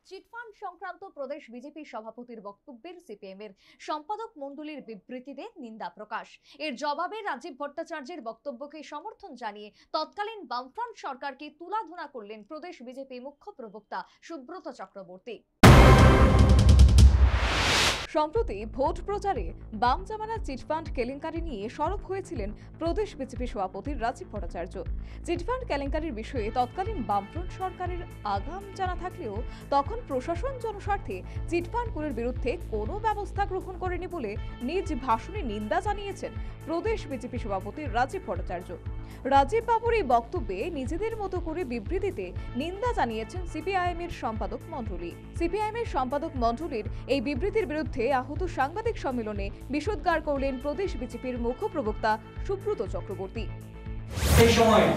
Chit fund সংক্রান্ত প্রদেশ BJP সভাপতির বক্তব্যের সিপিএম এর সম্পাদক মণ্ডলীর বিবৃতিতে নিন্দা প্রকাশ। এর জবাবে রাজীব ভট্টাচার্যের বক্তব্যকে সমর্থন জানিয়ে তৎকালীন বামফ্রন্ট সরকারকে তুলাধুনা করলেন প্রদেশ বিজেপি মুখ্য প্রবক্তা সুব্রত চক্রবর্তী। সম্প্রতি ভোট প্রচারে বাম জামানা চিটফান্ড কেলেঙ্কারি নিয়ে সরব হয়েছিলেন প্রদেশ বিজেপি সভাপতি রাজীব ভট্টাচার্য। চিটফান্ড কেলেঙ্কারির বিষয়ে তৎকালীন বামফ্রন্ট সরকারের আগাম জানা থাকলেও তখন প্রশাসন জনস্বার্থে চিটফান্ডগুলোর বিরুদ্ধে কোনো ব্যবস্থা গ্রহণ করেনি বলে নিজ ভাষণে নিন্দা জানিয়েছেন প্রদেশ বিজেপি সভাপতি রাজীব ভট্টাচার্য। রাজীব বাবুর এই বক্তব্যে নিজেদের মতো করে বিবৃতিতে নিন্দা জানিয়েছেন সিপিআইএম এর সম্পাদক মণ্ডলী। সিপিআইএম এর সম্পাদক মণ্ডলীর এই বিবৃতির বিরুদ্ধে আহত সাংবাদিক সম্মেলনে বিষোদ্গার করলেন প্রদেশ বিজেপির মুখ্য প্রবক্তা সুব্রত চক্রবর্তী। এই সময়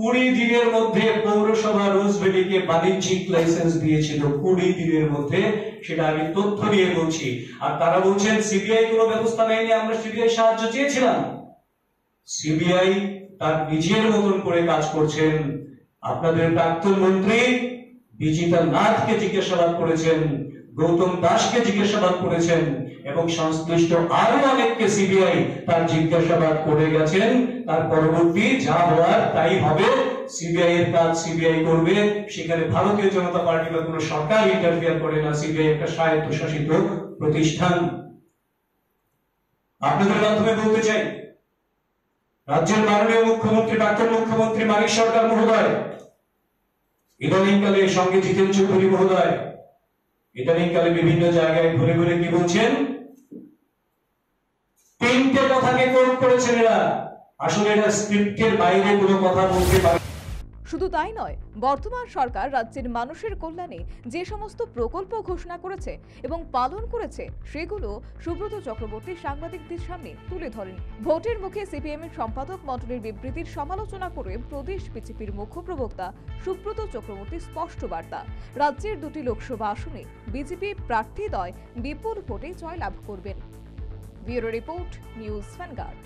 20 দিনের মধ্যে পৌরসভা রোজভ্যালিকে বাণিজ্যিক লাইসেন্স দিয়েছিল, 20 দিনের মধ্যে। সেটা আমি তথ্য নিয়ে বলছি। আর তারা বলছেন সিবিআই কোনো ব্যবস্থা নেয়নি, আমরা সিবিআই সাহায্য চেয়েছিলাম। সিবিআই তার নিজের মতন করে কাজ করছেন। আপনাদের প্রাক্তন মন্ত্রী বিজিতা নাথকে জিজ্ঞাসাবাদ করেছেন, গৌতম দাসকে জিজ্ঞাসাবাদ করেছেন এবং সংশ্লিষ্ট আরো অনেককে সিবিআই তার জিজ্ঞাসাবাদ করে গেছেন। তার পরবর্তী যা হওয়ার তাই হবে। সিবিআই এর কাজ সিবিআই করবে, সেখানে ভারতীয় জনতা পার্টি বা কোনো সরকার ইন্টারফিয়ার করে না। সিবিআই একটা স্বায়ত্তশাসিত প্রতিষ্ঠান। আপনাদের মাধ্যমে বলতে চাই, রাজ্যের মাননীয় মুখ্যমন্ত্রী প্রাক্তন মুখ্যমন্ত্রী মানিক সরকার মহোদয়, ইদানিংকালে সঙ্গে জিতেন চৌধুরী মহোদয় ইদানিংকালে বিভিন্ন জায়গায় ঘুরে ঘুরে কি বলছেন, 3টে কথাকে কোট করেছেন এরা। আসলে এরা স্ক্রিপ্টের বাইরে কোনো কথা বলতে পারে। শুধু তাই নয়, বর্তমান সরকার রাজ্যের মানুষের কল্যাণে যে সমস্ত প্রকল্প ঘোষণা করেছে এবং পালন করেছে সেগুলো সুব্রত চক্রবর্তী সাংবাদিকদের সামনে তুলে ধরেন। ভোটের মুখে সিপিএম এর সম্পাদক মণ্ডলীর বিবৃতির সমালোচনা করে প্রদেশ বিজেপির মুখ্য প্রবক্তা সুব্রত চক্রবর্তীর স্পষ্ট বার্তা, রাজ্যের 2টি লোকসভা আসনে বিজেপি প্রার্থীদ্বয় বিপুল ভোটে জয়লাভ করবেন। Bureau report, news vanguard.